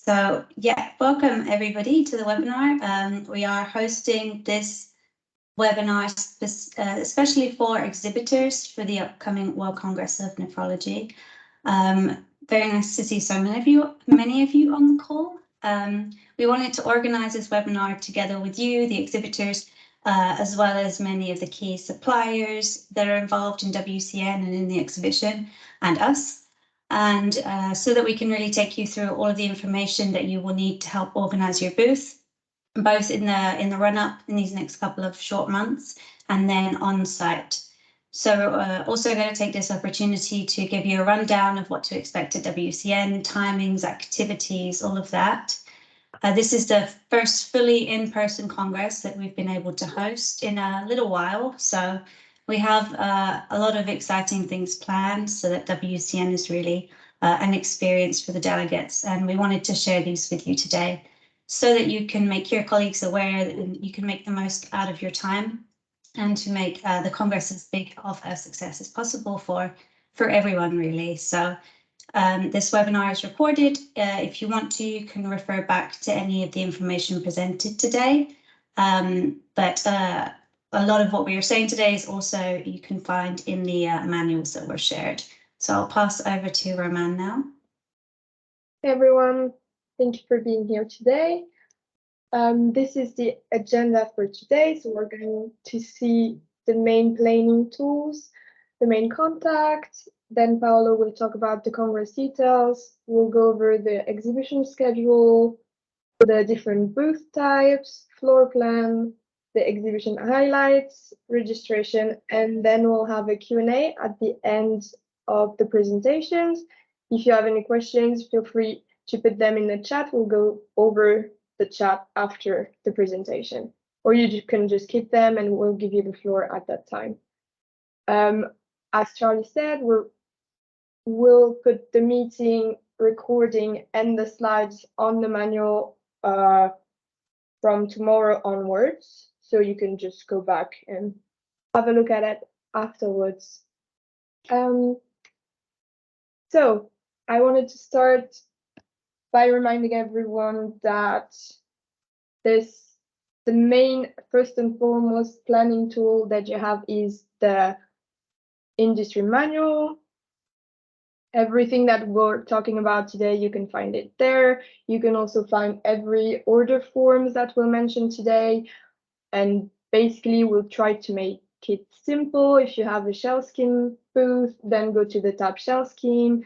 So yeah, welcome everybody to the webinar. We are hosting this webinar especially for exhibitors for the upcoming World Congress of Nephrology. Very nice to see so many of you on the call. We wanted to organize this webinar together with you, the exhibitors, as well as many of the key suppliers that are involved in WCN and in the exhibition, and us. And so that we can really take you through all of the information that you will need to help organize your booth, both in the run-up in these next couple of short months and then on site. So also going to take this opportunity to give you a rundown of what to expect at WCN, timings, activities, all of that. This is the first fully in-person Congress that we've been able to host in a little while. So we have a lot of exciting things planned so that WCN is really an experience for the delegates. And we wanted to share these with you today so that you can make your colleagues aware that you can make the most out of your time and to make the Congress as big of a success as possible for everyone, really. So this webinar is recorded. If you want to, you can refer back to any of the information presented today. But a lot of what we are saying today is also you can find in the manuals that were shared. So I'll pass over to Roman now. Hey everyone, thank you for being here today. This is the agenda for today. So we're going to see the main planning tools, the main contact. Then Paolo will talk about the Congress details. We'll go over the exhibition schedule, the different booth types, floor plan, the exhibition highlights, registration, and then we'll have a Q&A at the end of the presentations. If you have any questions, feel free to put them in the chat. We'll go over the chat after the presentation, or you can just keep them and we'll give you the floor at that time. As Charlie said, we'll put the meeting recording and the slides on the manual from tomorrow onwards. So you can just go back and have a look at it afterwards. So I wanted to start by reminding everyone that the main first and foremost planning tool that you have is the industry manual. Everything that we're talking about today, you can find it there. You can also find every order forms that we'll mention today. And basically, we'll try to make it simple. If you have a shell scheme booth, then go to the tab shell scheme.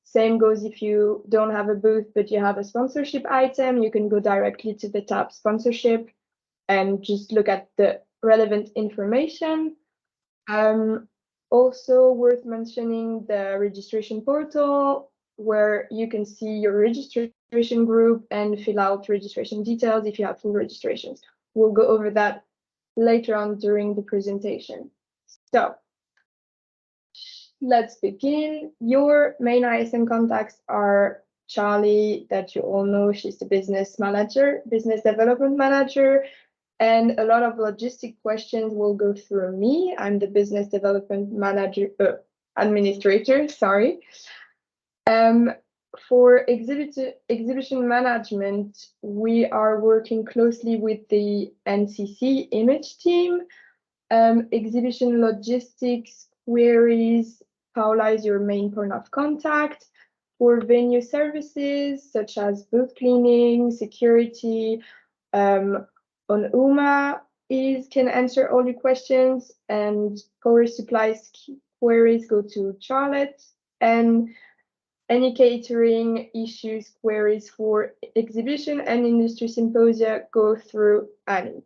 Same goes if you don't have a booth, but you have a sponsorship item, you can go directly to the tab sponsorship and just look at the relevant information. Also worth mentioning the registration portal, where you can see your registration group and fill out registration details if you have full registrations. We'll go over that later on during the presentation. So let's begin. Your main ISM contacts are Charlie, that you all know. She's the business development manager. And a lot of logistic questions will go through me. I'm the business development manager, administrator, sorry. For exhibition management, we are working closely with the NCC image team. Exhibition logistics queries, Paula is your main point of contact. For venue services, such as booth cleaning, security, on UMA can answer all your questions, and power supplies queries go to Charlotte, and any catering issues queries for exhibition and industry symposia go through Annie.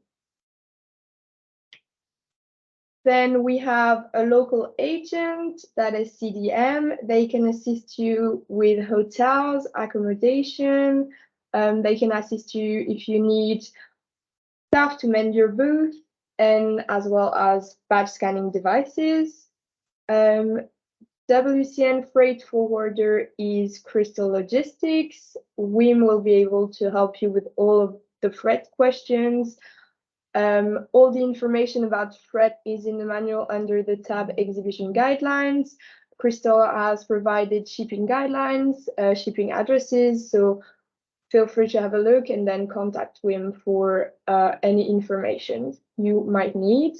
Then we have a local agent, that is CDM. They can assist you with hotels, accommodation. They can assist you if you need staff to man your booth, and as well as badge scanning devices. WCN freight forwarder is Crystal Logistics. WIM will be able to help you with all of the freight questions. All the information about freight is in the manual under the tab Exhibition Guidelines. Crystal has provided shipping guidelines, shipping addresses, so feel free to have a look and then contact Wim for any information you might need.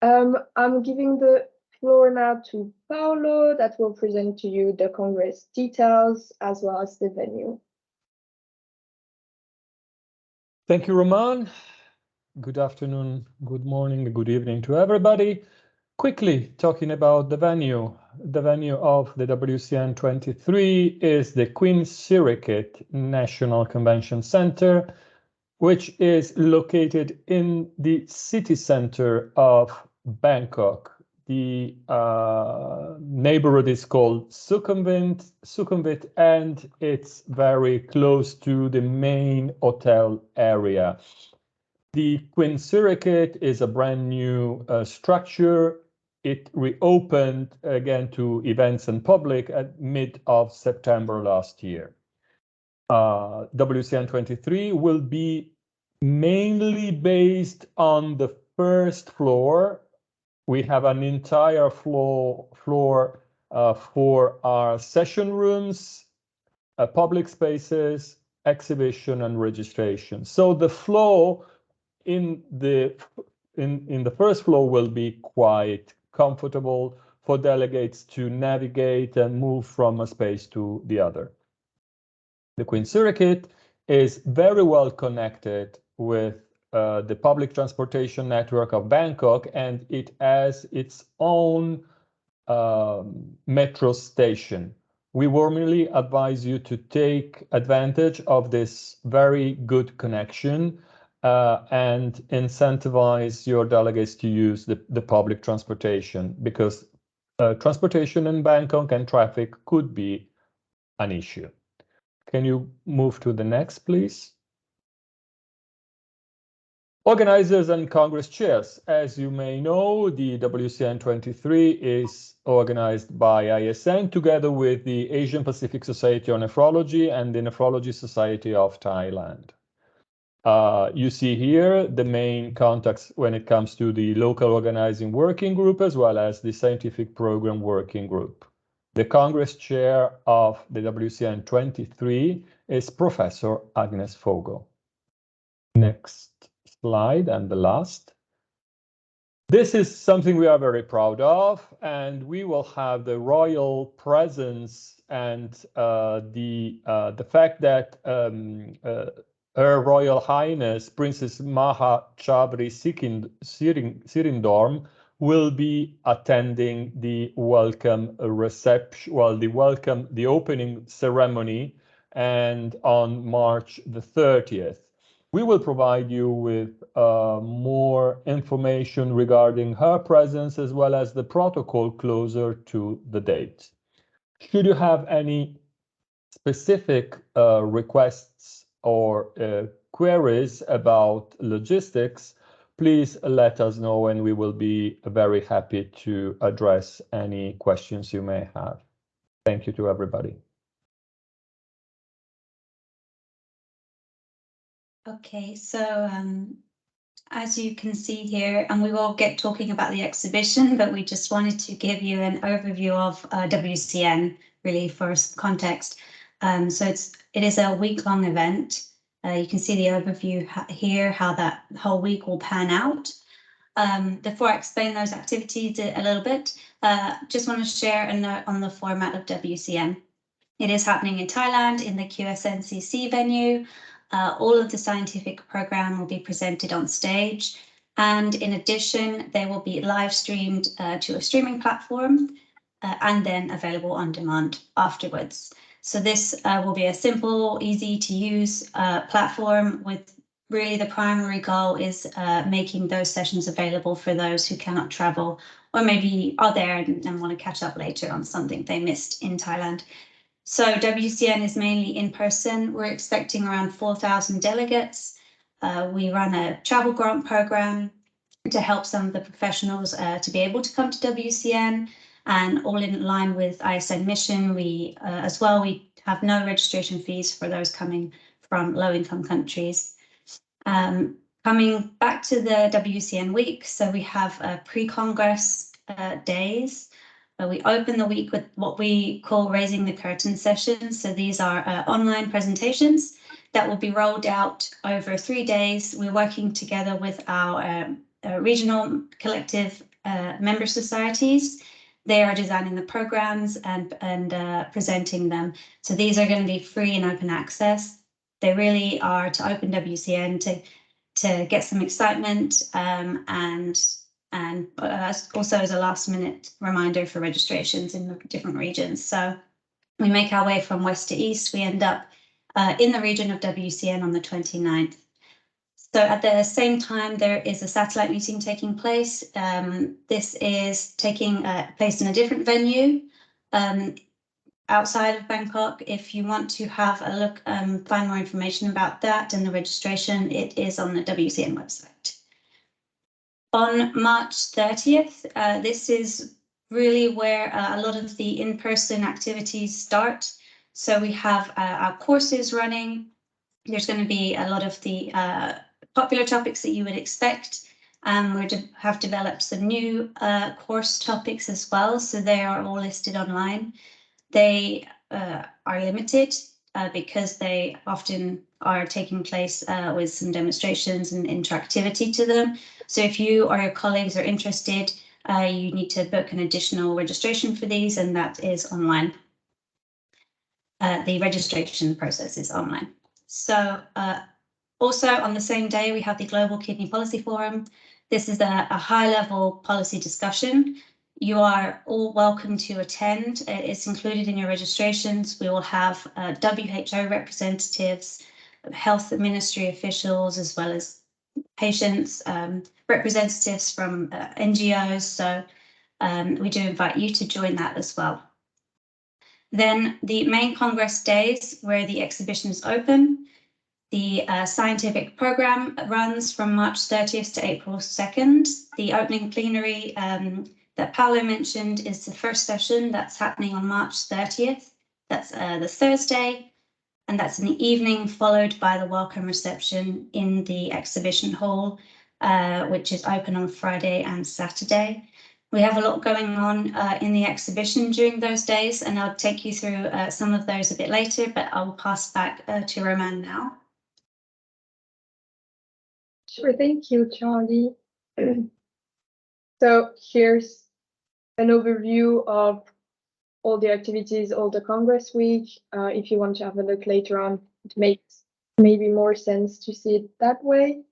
I'm giving the floor now to Paolo that will present to you the Congress details as well as the venue. Thank you, Roman. Good afternoon, good morning, good evening to everybody. Quickly talking about the venue. The venue of the WCN'23 is the Queen Sirikit National Convention Center, which is located in the city center of Bangkok. The neighborhood is called Sukhumvit, and it's very close to the main hotel area. The Queen Sirikit is a brand new structure. It reopened again to events and public at mid of September last year. WCN'23 will be mainly based on the first floor. We have an entire floor for our session rooms, public spaces, exhibition, and registration. So the flow in the first floor will be quite comfortable for delegates to navigate and move from a space to the other. The Queen Sirikit is very well connected with the public transportation network of Bangkok, and it has its own metro station. We warmly advise you to take advantage of this very good connection and incentivize your delegates to use the public transportation, because transportation in Bangkok and traffic could be an issue. Can you move to the next, please? Organizers and Congress chairs. As you may know, the WCN'23 is organized by ISN together with the Asian Pacific Society on Nephrology and the Nephrology Society of Thailand. You see here the main contacts when it comes to the local organizing working group as well as the scientific program working group. The Congress chair of the WCN'23 is Professor Agnes Fogel. Next slide, and the last. This is something we are very proud of, and we will have the royal presence and the fact that Her Royal Highness Princess Maha Chabri Sirindorm will be attending the welcome reception, the opening ceremony, and on March the 30th. We will provide you with more information regarding her presence as well as the protocol closer to the date. Should you have any specific requests or queries about logistics, please let us know and we will be very happy to address any questions you may have. Thank you to everybody. Okay, so as you can see here, and we will get talking about the exhibition, but we just wanted to give you an overview of WCN, really, for context. So it is a week-long event. You can see the overview here, how that whole week will pan out. Before I explain those activities a little bit, just want to share a note on the format of WCN. It is happening in Thailand in the QSNCC venue. All of the scientific program will be presented on stage. And in addition, they will be live streamed to a streaming platform and then available on demand afterwards. So this will be a simple, easy to use platform with really the primary goal is making those sessions available for those who cannot travel or maybe are there and want to catch up later on something they missed in Thailand. So WCN is mainly in person. We're expecting around 4,000 delegates. We run a travel grant program to help some of the professionals to be able to come to WCN, and all in line with ISN mission. We have no registration fees for those coming from low-income countries. Coming back to the WCN week, so we have pre-Congress days We open the week with what we call raising the curtain sessions. So these are online presentations that will be rolled out over 3 days. We're working together with our regional collective member societies. They are designing the programs and presenting them. So these are going to be free and open access. They really are to open WCN to get some excitement and also as a last minute reminder for registrations in the different regions. So we make our way from west to east. We end up in the region of WCN on the 29th. So at the same time, there is a satellite meeting taking place. This is taking place in a different venue outside of Bangkok. If you want to have a look, find more information about that and the registration, it is on the WCN website. On March 30th, this is really where a lot of the in-person activities start. So we have our courses running. There's going to be a lot of the popular topics that you would expect. We have developed some new course topics as well, so they are all listed online. They are limited because they often are taking place with some demonstrations and interactivity to them. So if you or your colleagues are interested, you need to book an additional registration for these, and that is online. The registration process is online. So also on the same day, we have the Global Kidney Policy Forum. This is a high-level policy discussion. You are all welcome to attend. It's included in your registrations. We will have WHO representatives, health ministry officials, as well as patients, representatives from NGOs. So we do invite you to join that as well. Then the main Congress days where the exhibition is open. The scientific program runs from March 30th to April 2nd. The opening plenary that Paolo mentioned is the first session that's happening on March 30th. That's the Thursday, and that's in the evening, followed by the welcome reception in the exhibition hall, which is open on Friday and Saturday. We have a lot going on in the exhibition during those days, and I'll take you through some of those a bit later, but I'll pass back to Roman now. Sure, thank you, Charlie. So here's an overview of all the activities, all the Congress week. If you want to have a look later on, it makes maybe more sense to see it that way.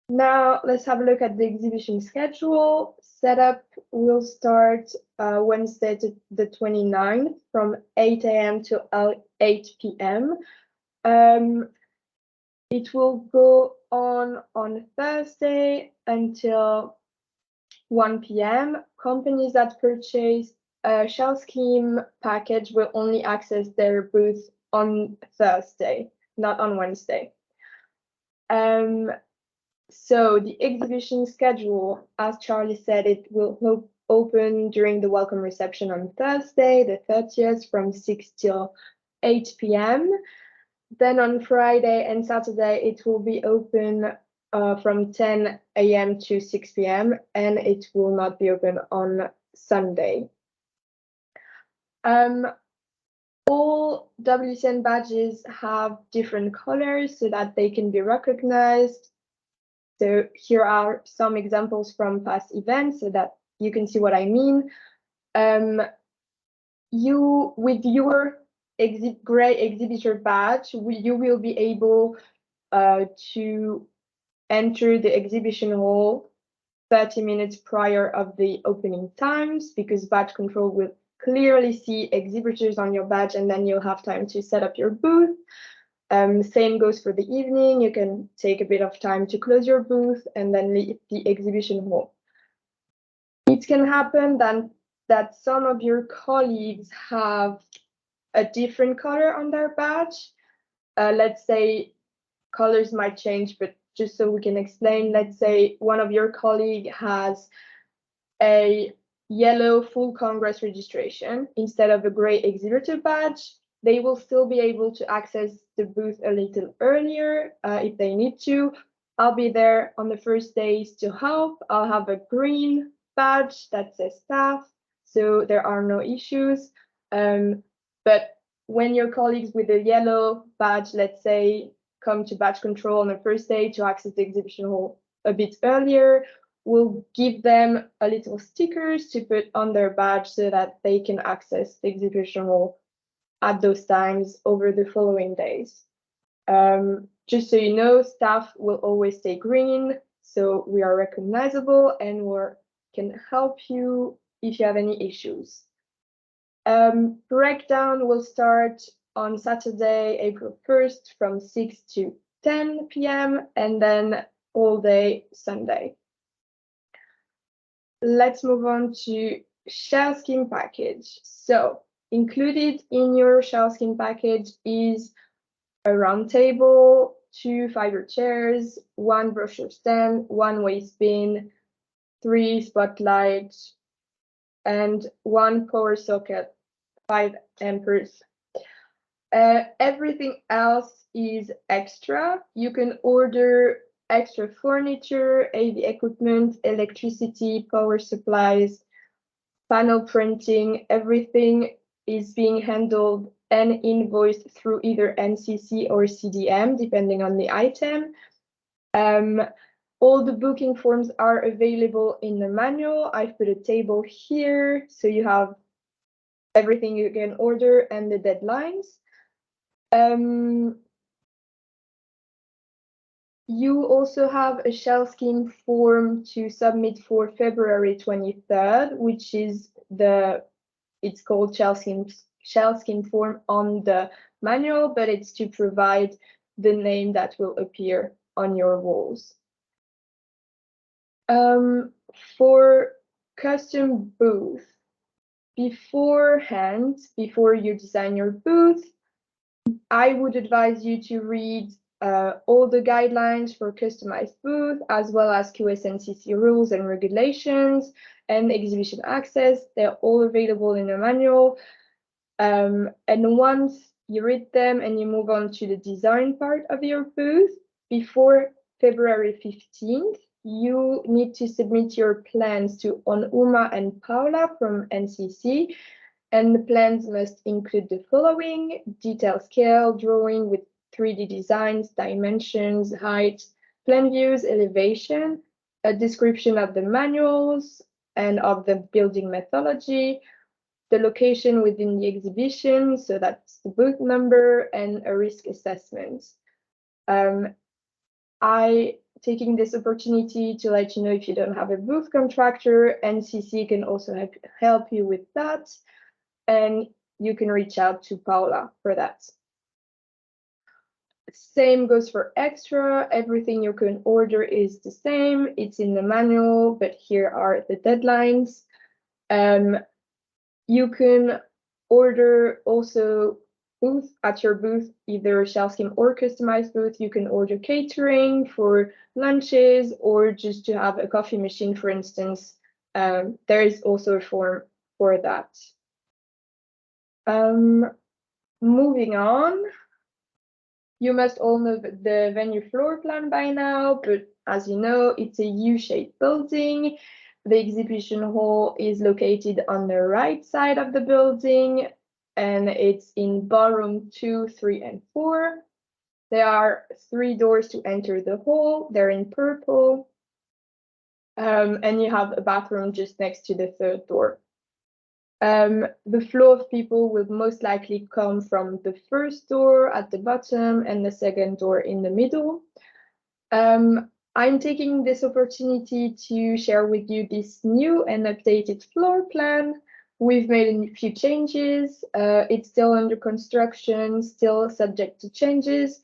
Now let's have a look at the exhibition schedule. Setup will start Wednesday the 29th from 8 a.m. to 8 p.m. It will go on Thursday until 1 p.m. Companies that purchase a shell scheme package will only access their booth on Thursday, not on Wednesday. So the exhibition schedule, as Charlie said, it will open during the welcome reception on Thursday, the 30th, from 6 till 8 p.m. Then on Friday and Saturday, it will be open from 10 a.m. to 6 p.m. and it will not be open on Sunday. All WCN badges have different colors so that they can be recognized. So here are some examples from past events so that you can see what I mean. With your gray exhibitor badge, you will be able to enter the exhibition hall 30 minutes prior of the opening times, because badge control will clearly see exhibitors on your badge, and then you'll have time to set up your booth. Same goes for the evening. You can take a bit of time to close your booth and then leave the exhibition hall. It can happen that some of your colleagues have a different color on their badge. Let's say colors might change, but just so we can explain, let's say one of your colleagues has a yellow full Congress registration instead of a gray exhibitor badge. They will still be able to access the booth a little earlier if they need to. I'll be there on the first days to help. I'll have a green badge that says staff, so there are no issues. But when your colleagues with a yellow badge, let's say, come to badge control on the first day to access the exhibition hall a bit earlier, we'll give them a little stickers to put on their badge so that they can access the exhibition hall at those times over the following days. Just so you know, staff will always stay green, so we are recognizable and we can help you if you have any issues. Breakdown will start on Saturday, April 1st from 6 to 10 p.m. and then all day Sunday. Let's move on to shell scheme package. So included in your shell scheme package is a round table, 2 fiber chairs, 1 brochure stand, 1 waste bin, 3 spotlights, and 1 power socket, 5 amperes. Everything else is extra. You can order extra furniture, AV equipment, electricity, power supplies, panel printing. Everything is being handled and invoiced through either NCC or CDM, depending on the item. All the booking forms are available in the manual. I've put a table here, so you have everything you can order and the deadlines. You also have a shell scheme form to submit for February 23rd, which is it's called shell scheme form on the manual, but it's to provide the name that will appear on your walls. For custom booth, beforehand, before you design your booth, I would advise you to read all the guidelines for customized booth, as well as QSNCC rules and regulations and exhibition access. They're all available in the manual. And once you read them and you move on to the design part of your booth, before February 15th, you need to submit your plans to Onuma and Paula from NCC. And the plans must include the following: detail scale drawing with 3D designs, dimensions, height, plan views, elevation, a description of the manuals and of the building methodology, the location within the exhibition, so that's the booth number, and a risk assessment. Taking this opportunity to let you know, if you don't have a booth contractor, NCC can also help you with that. And you can reach out to Paula for that. Same goes for extra. Everything you can order is the same. It's in the manual, but here are the deadlines. You can order also booth at your booth, either shell scheme or customized booth. You can order catering for lunches or just to have a coffee machine, for instance. There is also a form for that. Moving on, you must all know the venue floor plan by now, but as you know, it's a U-shaped building. The exhibition hall is located on the right side of the building, and it's in ballroom 2, 3, and 4. There are 3 doors to enter the hall. They're in purple, and you have a bathroom just next to the 3rd door. The flow of people will most likely come from the 1st door at the bottom and the 2nd door in the middle. I'm taking this opportunity to share with you this new and updated floor plan. We've made a few changes. It's still under construction, still subject to changes.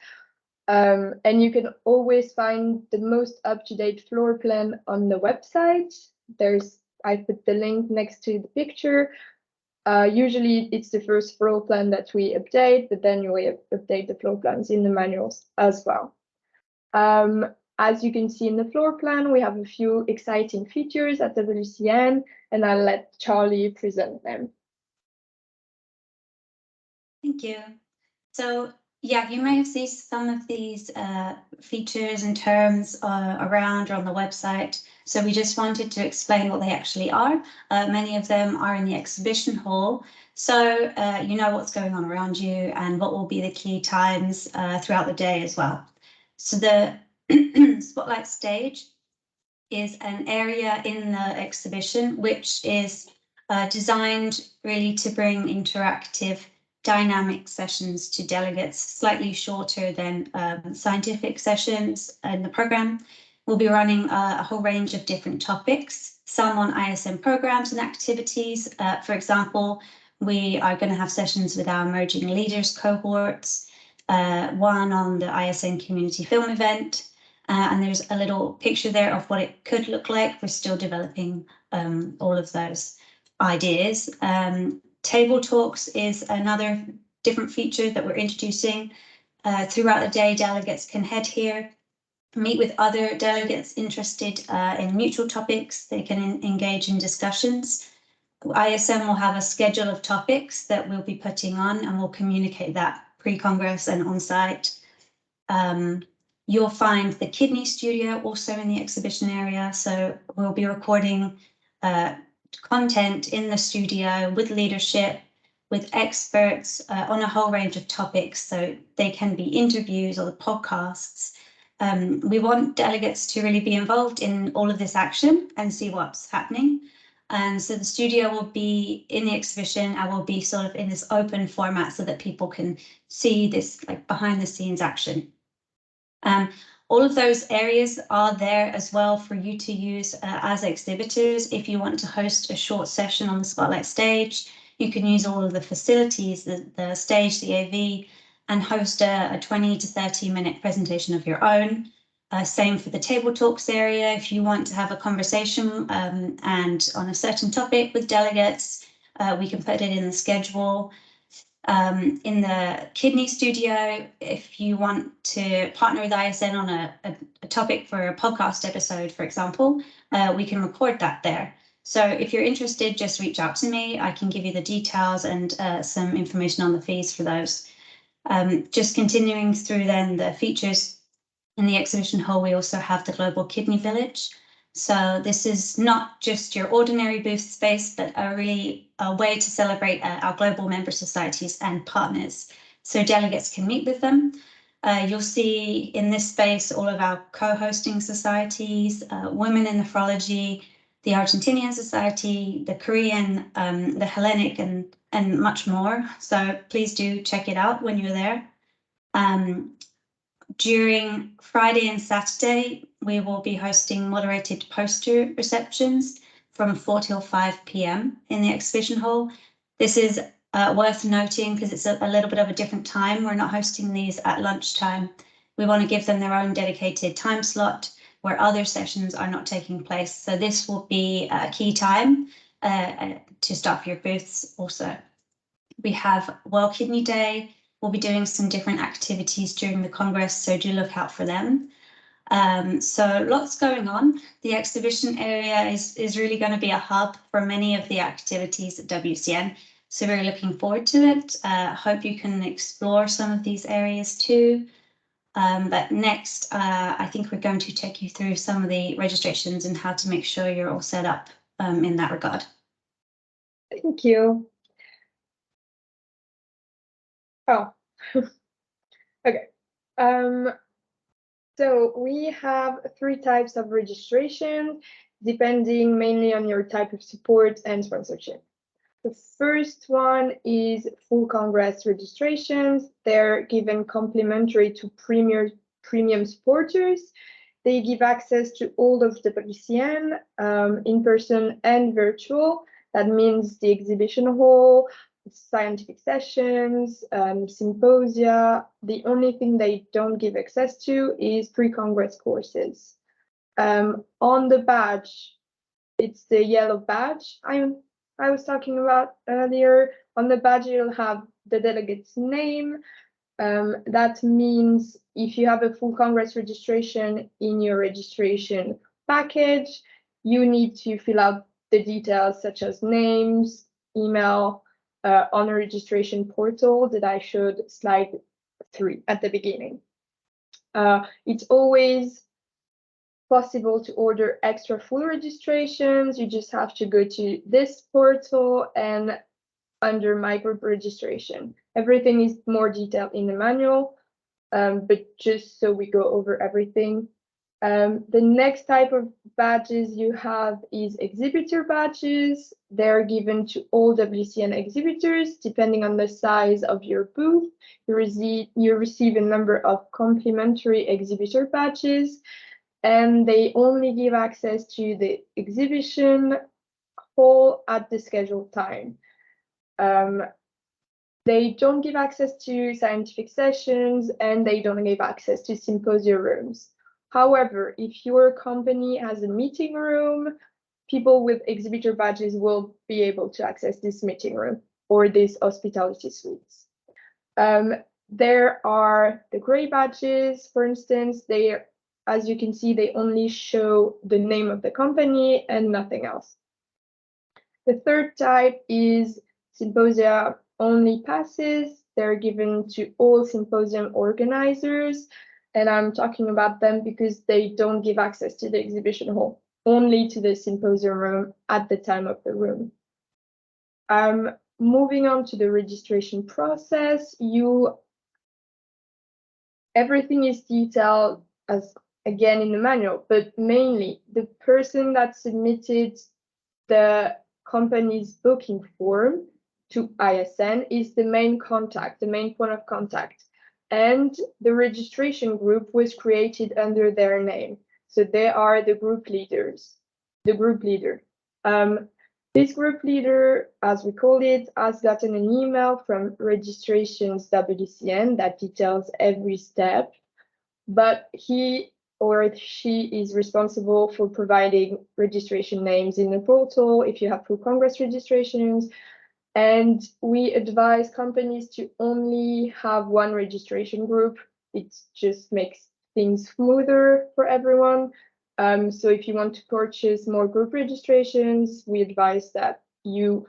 And you can always find the most up-to-date floor plan on the website. I put the link next to the picture. Usually it's the first floor plan that we update, but then we update the floor plans in the manuals as well. As you can see in the floor plan, we have a few exciting features at WCN, and I'll let Charlie present them. Thank you. So Yeah, you may have seen some of these features and terms around or on the website. So we just wanted to explain what they actually are. Many of them are in the exhibition hall. So you know what's going on around you and what will be the key times throughout the day as well. So the spotlight stage is an area in the exhibition which is designed really to bring interactive dynamic sessions to delegates, slightly shorter than scientific sessions in the program. We'll be running a whole range of different topics, some on ISM programs and activities. For example, we are going to have sessions with our emerging leaders cohorts, one on the ISN community film event, and there's a little picture there of what it could look like. We're still developing all of those ideas. Table talks is another different feature that we're introducing. Throughout the day, delegates can head here, meet with other delegates interested in mutual topics. They can engage in discussions. ISM will have a schedule of topics that we'll be putting on, and we'll communicate that pre-Congress and on-site. You'll find the kidney studio also in the exhibition area. So we'll be recording content in the studio with leadership, with experts on a whole range of topics. So they can be interviews or the podcasts. We want delegates to really be involved in all of this action and see what's happening. And so the studio will be in the exhibition and will be sort of in this open format so that people can see this like behind the scenes action. All of those areas are there as well for you to use as exhibitors. If you want to host a short session on the spotlight stage, you can use all of the facilities, the stage, the AV, and host a 20 to 30 minute presentation of your own. Same for the table talks area. If you want to have a conversation and on a certain topic with delegates, we can put it in the schedule. In the kidney studio, if you want to partner with ISN on a topic for a podcast episode, for example, we can record that there. So if you're interested, just reach out to me. I can give you the details and some information on the fees for those. Just continuing through then the features in the exhibition hall, we also have the Global Kidney Village. So this is not just your ordinary booth space, but a way to celebrate our global member societies and partners. So delegates can meet with them. You'll see in this space all of our co-hosting societies, Women in Nephrology, the Argentinian Society, the Korean, the Hellenic, and much more. So please do check it out when you're there. During Friday and Saturday, we will be hosting moderated poster receptions from 4 till 5 p.m. in the exhibition hall. This is worth noting because it's a little bit of a different time. We're not hosting these at lunchtime. We want to give them their own dedicated time slot where other sessions are not taking place. So this will be a key time to staff your booths also. We have World Kidney Day. We'll be doing some different activities during the Congress, so do look out for them. So lots going on. The exhibition area is really going to be a hub for many of the activities at WCN. So we're looking forward to it. Hope you can explore some of these areas too. But next, I think we're going to take you through some of the registrations and how to make sure you're all set up in that regard. Thank you. Oh, okay. So we have 3 types of registration, depending mainly on your type of support and sponsorship. The first one is full Congress registrations. They're given complimentary to premium supporters. They give access to all of WCN, in person and virtual. That means the exhibition hall, scientific sessions, symposia. The only thing they don't give access to is pre-Congress courses. On the badge, it's the yellow badge I was talking about earlier. On the badge, you'll have the delegate's name. That means if you have a full Congress registration in your registration package, you need to fill out the details such as names, email, on a registration portal that I showed slide 3 at the beginning. It's always possible to order extra full registrations. You just have to go to this portal and under my group registration. Everything is more detailed in the manual, but just so we go over everything. The next type of badges you have is exhibitor badges. They're given to all WCN exhibitors, depending on the size of your booth. You receive a number of complimentary exhibitor badges, and they only give access to the exhibition hall at the scheduled time. They don't give access to scientific sessions, and they don't give access to symposium rooms. However, if your company has a meeting room, people with exhibitor badges will be able to access this meeting room or these hospitality suites. There are the gray badges, for instance. As you can see, they only show the name of the company and nothing else. The third type is symposia only passes. They're given to all symposium organizers, and I'm talking about them because they don't give access to the exhibition hall, only to the symposium room at the time of the room. Moving on to the registration process, everything is detailed as again in the manual, but mainly the person that submitted the company's booking form to ISN is the main contact, the main point of contact. And the registration group was created under their name. So they are the group leaders, the group leader. This group leader, as we call it, has gotten an email from Registrations WCN that details every step, but he or she is responsible for providing registration names in the portal if you have full Congress registrations. And we advise companies to only have one registration group. It just makes things smoother for everyone. So if you want to purchase more group registrations, we advise that you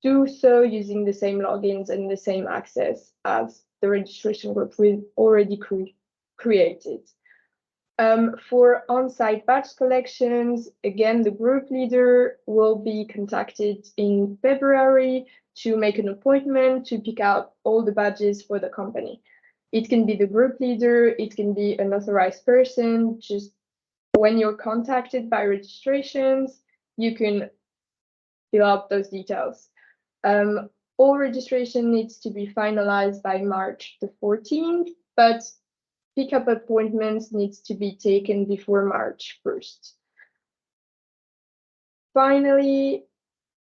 do so using the same logins and the same access as the registration group we've already created. For on-site badge collections, again, the group leader will be contacted in February to make an appointment to pick out all the badges for the company. It can be the group leader, it can be an authorized person. Just when you're contacted by registrations, you can fill out those details. All registration needs to be finalized by March the 14th, but pickup appointments needs to be taken before March 1st. Finally,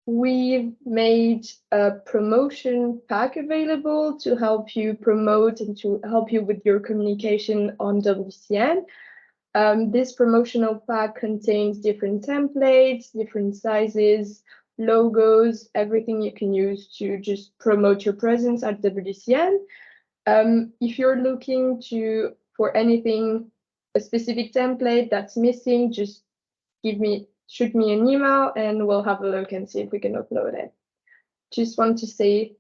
we've made a promotion pack available to help you promote and to help you with your communication on WCN. This promotional pack contains different templates, different sizes, logos, everything you can use to just promote your presence at WCN. If you're looking for anything, a specific template that's missing, just shoot me an email and we'll have a look and see if we can upload it. Just want to say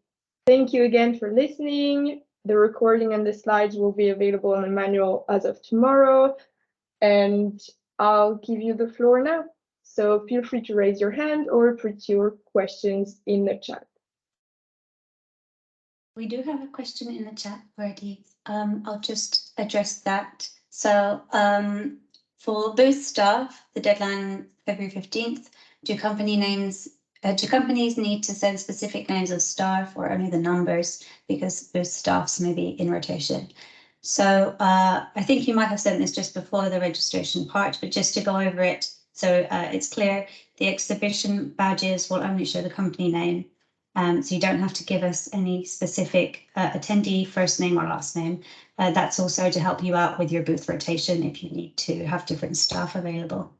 thank you again for listening. The recording and the slides will be available on the manual as of tomorrow, and I'll give you the floor now. So feel free to raise your hand or put your questions in the chat. We do have a question in the chat already. I'll just address that. So for booth staff, the deadline February 15th, do companies need to send specific names of staff or only the numbers, because booth staffs may be in rotation? So I think you might have sent this just before the registration part, but just to go over it so it's clear, the exhibition badges will only show the company name. So you don't have to give us any specific attendee first name or last name. That's also to help you out with your booth rotation if you need to have different staff available.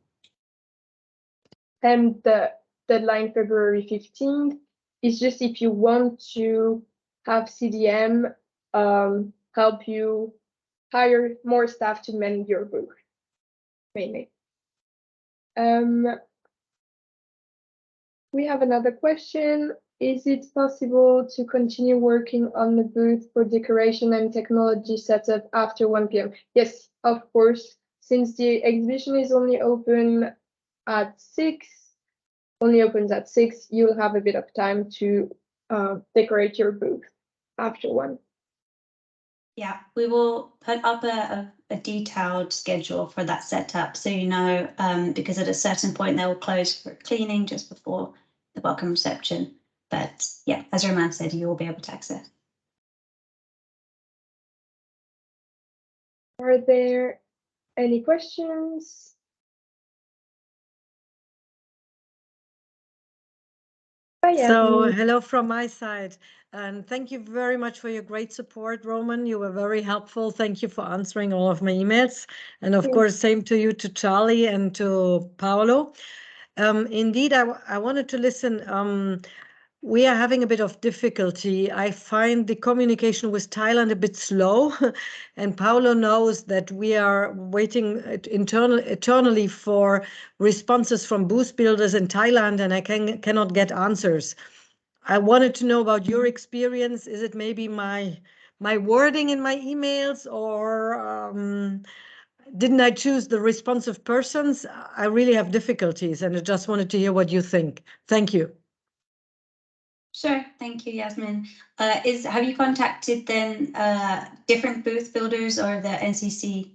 And the deadline February 15th is just if you want to have CDM help you hire more staff to man your booth, mainly. We have another question. is it possible to continue working on the booth for decoration and technology setup after 1 p.m.? Yes, of course. Since the exhibition is only open at 6, you'll have a bit of time to decorate your booth after 1. Yeah, we will put up a detailed schedule for that setup, so you know, because at a certain point they will close for cleaning just before the welcome reception. But yeah, as Roman said, you will be able to access. Are there any questions? So hello from my side, and thank you very much for your great support, Roman. You were very helpful. Thank you for answering all of my emails. And of course, same to you, to Charlie and to Paolo. Indeed, I wanted to listen. We are having a bit of difficulty. I find the communication with Thailand a bit slow, and Paolo knows that we are waiting eternally for responses from booth builders in Thailand, and I cannot get answers. I wanted to know about your experience. Is it maybe my wording in my emails, or didn't I choose the responsive persons? I really have difficulties, and I just wanted to hear what you think. Thank you. Sure, thank you, Yasmin. Have you contacted then different booth builders or the NCC?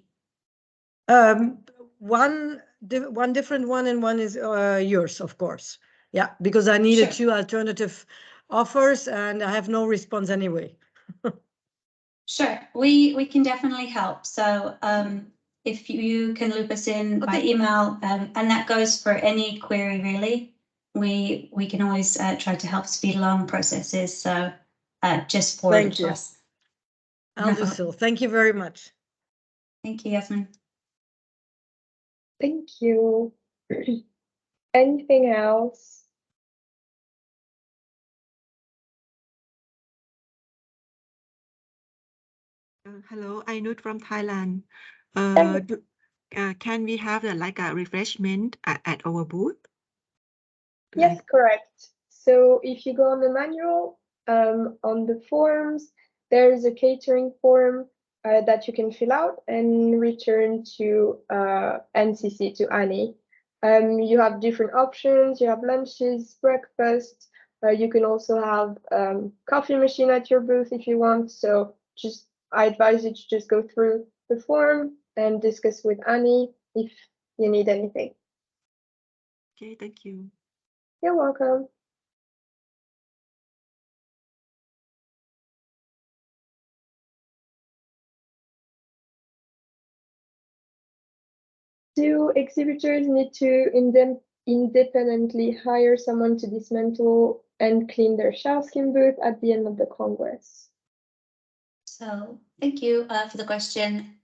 One different one, and one is yours, of course. Yeah, because I needed 2 alternative offers, and I have no response anyway. Sure, we can definitely help. So if you can loop us in by email, and that goes for any query really. We can always try to help speed along processes. So just forward it to us. I'll do so. Thank you very much. Thank you, Yasmin. Thank you. Anything else? Hello, Ainut from Thailand. Can we have like a refreshment at our booth? Yes, correct. So if you go on the manual, on the forms, there is a catering form that you can fill out and return to NCC, to Annie. You have different options. You have lunches, breakfast. You can also have coffee machine at your booth if you want. So I advise you to just go through the form and discuss with Annie if you need anything. Okay, thank you. You're welcome. Do exhibitors need to independently hire someone to dismantle and clean their shell scheme booth at the end of the Congress? So thank you for the question.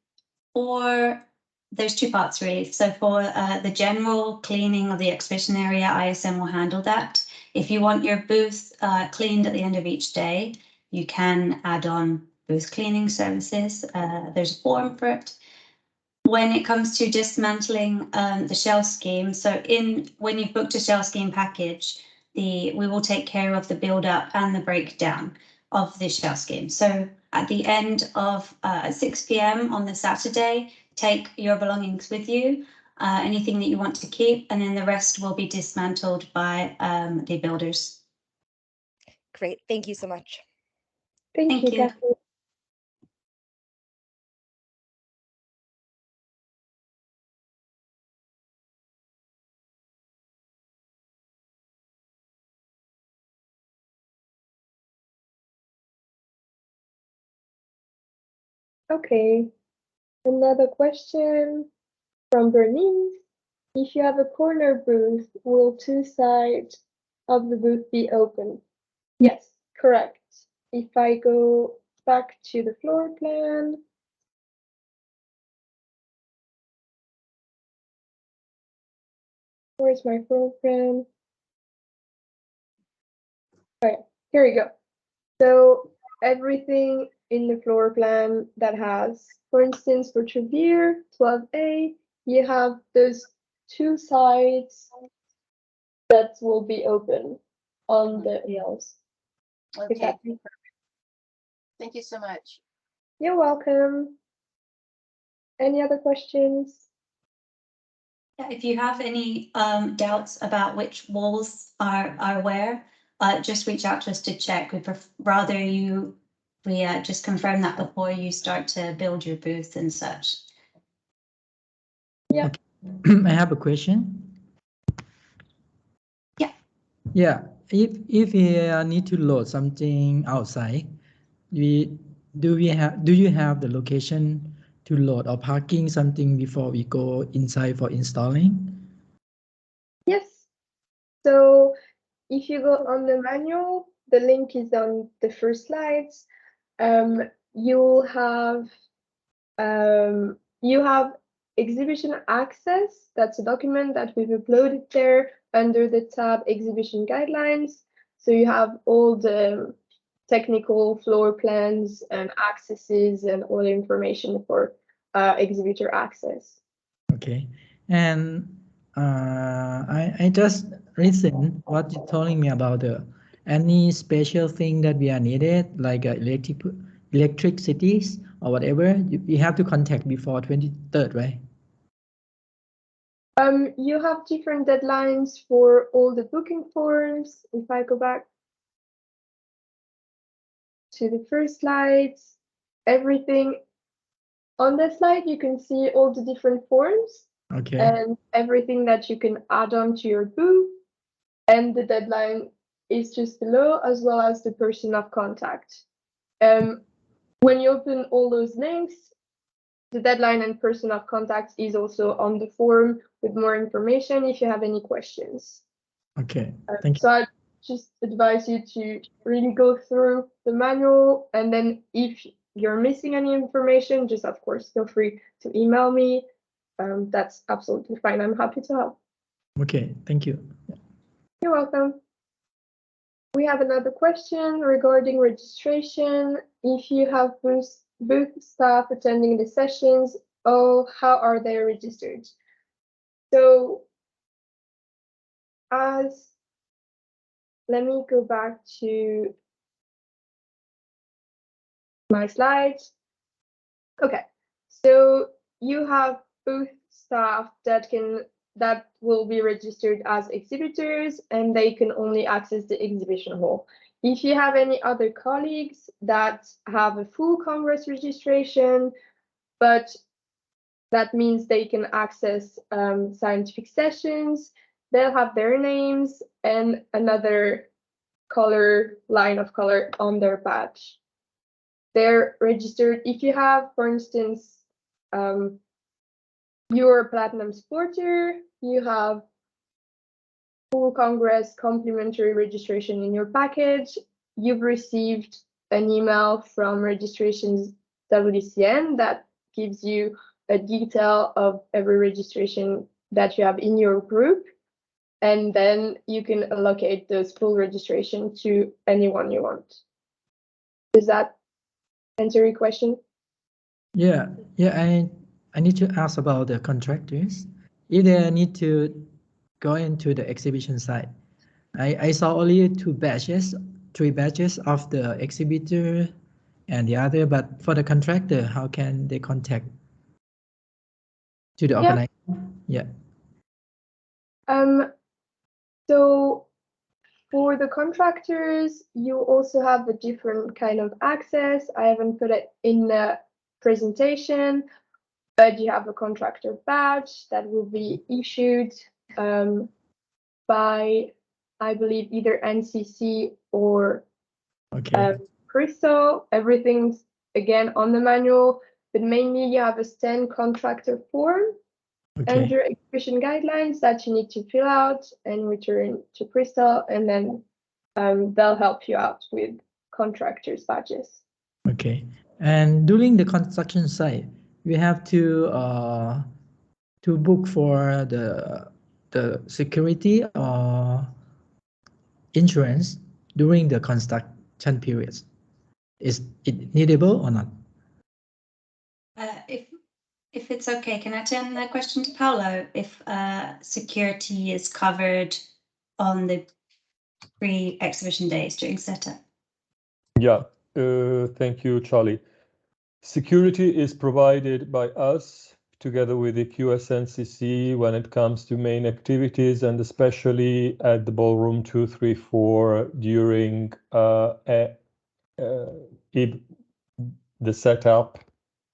There's 2 parts really. So for the general cleaning of the exhibition area, ISM will handle that. If you want your booth cleaned at the end of each day, you can add on booth cleaning services. There's a form for it. When it comes to dismantling the shell scheme, so when you've booked a shell scheme package, we will take care of the build up and the breakdown of the shell scheme. So at the end of 6 p.m. on the Saturday, take your belongings with you, anything that you want to keep, and then the rest will be dismantled by the builders. Great, thank you so much. Thank you, Kathy. Okay, another question from Bernice. If you have a corner booth, will 2 sides of the booth be open? Yes, correct. If I go back to the floor plan, where's my floor plan? Okay, here we go. So everything in the floor plan that has, for instance, for Trevere 12A, you have those 2 sides that will be open. on the hills. Okay, that- thank you so much. You're welcome. Any other questions? Yeah, if you have any doubts about which walls are where, just reach out to us to check. We rather we just confirm that before you start to build your booth and such. Yeah. Okay. I have a question. Yeah. Yeah. If we need to load something outside, do you have the location to load or parking something before we go inside for installing? Yes. So if you go on the manual, the link is on the first slides. You have exhibition access. That's a document that we've uploaded there under the tab exhibition guidelines. So you have all the technical floor plans and accesses and all the information for exhibitor access. Okay. And I just listen what you're telling me about any special thing that we are needed, like electricities or whatever. We have to contact before 23rd, right? You have different deadlines for all the booking forms. If I go back to the first slides, everything on the slide, you can see all the different forms. Okay. And everything that you can add on to your booth. And the deadline is just below, as well as the person of contact. When you open all those links, the deadline and person of contact is also on the form with more information if you have any questions. Okay, thank you. So I just advise you to really go through the manual, and then if you're missing any information, just of course feel free to email me. That's absolutely fine. I'm happy to help. Okay, thank you. You're welcome. We have another question regarding registration. If you have booth staff attending the sessions, how are they registered? So let me go back to my slides. Okay, so you have booth staff that will be registered as exhibitors, and they can only access the exhibition hall. If you have any other colleagues that have a full Congress registration, but that means they can access scientific sessions, they'll have their names and another line of color on their badge. They're registered. If you have, for instance, you're a platinum supporter, you have full Congress complimentary registration in your package, you've received an email from Registrations WCN that gives you a detail of every registration that you have in your group, and then you can allocate those full registration to anyone you want. Does that answer your question? Yeah, I need to ask about the contractors. If they need to go into the exhibition site, I saw only 3 batches of the exhibitor and the other, but for the contractor, how can they contact to the organizer? Yeah. So for the contractors, you also have a different kind of access. I haven't put it in the presentation, but you have a contractor badge that will be issued by, I believe, either NCC or Crystal. Everything's again on the manual, but mainly you have a stand contractor form under exhibition guidelines that you need to fill out and return to Crystal, and then they'll help you out with contractors badges. Okay, and during the construction site, we have to book for the security or insurance during the construction periods. Is it needable or not? If it's okay, can I turn the question to Paolo? If security is covered on the pre-exhibition days during setup? Yeah, thank you, Charlie. Security is provided by us together with the QSNCC when it comes to main activities, and especially at the ballroom 234 during the setup,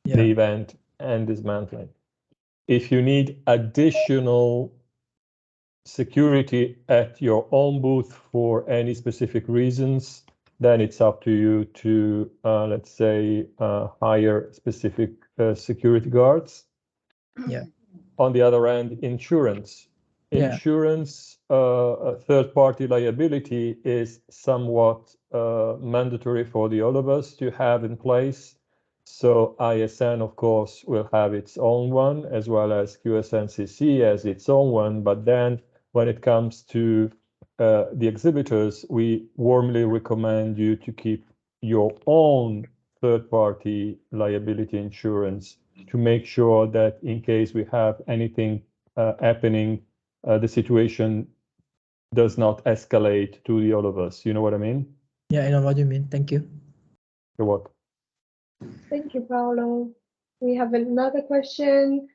Yeah. the event, and dismantling. If you need additional security at your own booth for any specific reasons, then it's up to you to, let's say, hire specific security guards. Yeah. On the other hand, insurance. Yeah. Insurance, third-party liability is somewhat mandatory for all of us to have in place. So ISN, of course, will have its own one, as well as QSNCC as its own one. But then when it comes to the exhibitors, we warmly recommend you to keep your own third-party liability insurance to make sure that in case we have anything happening, the situation does not escalate to the all of us. You know what I mean? Yeah, I know what you mean. Thank you. You're welcome. Thank you, Paolo. We have another question.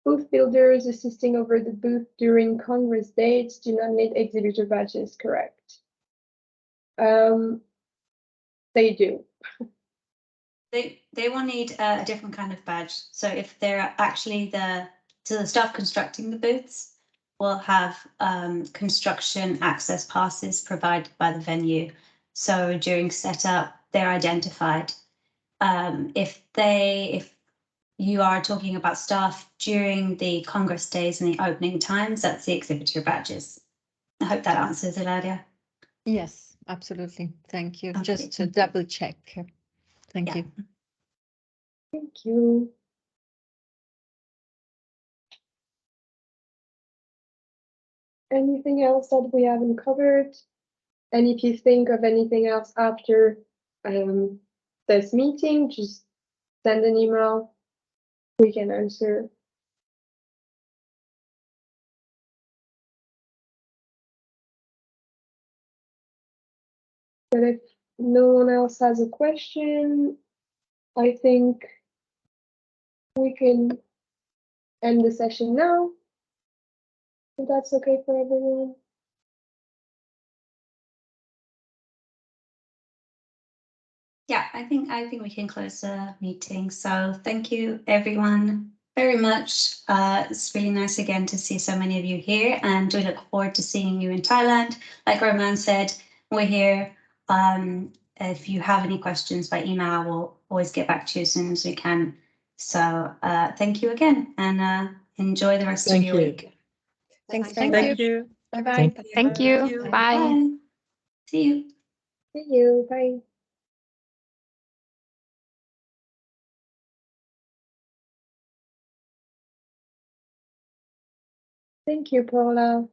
Booth builders assisting over the booth during Congress dates do not need exhibitor badges, correct? They do. They will need a different kind of badge. So if they're actually the staff constructing the booths, will have construction access passes provided by the venue. So during setup, they're identified. If you are talking about staff during the Congress days and the opening times, that's the exhibitor badges. I hope that answers it, Adia. Yes, absolutely. Thank you. Okay. Just to double check. Thank Yeah. you. Thank you. Anything else that we haven't covered? And if you think of anything else after this meeting, just send an email. We can answer. But if no one else has a question, I think we can end the session now. If that's okay for everyone. Yeah, I think we can close the meeting. So thank you everyone very much. It's really nice again to see so many of you here, and we look forward to seeing you in Thailand. Like Roman said, we're here. If you have any questions by email, we'll always get back to you as soon as we can. So thank you again, and enjoy the rest of your week. Thanks very much. Thank you. Bye-bye. Thank you. Bye. Bye. See you. See you. Bye. Thank you, Paula.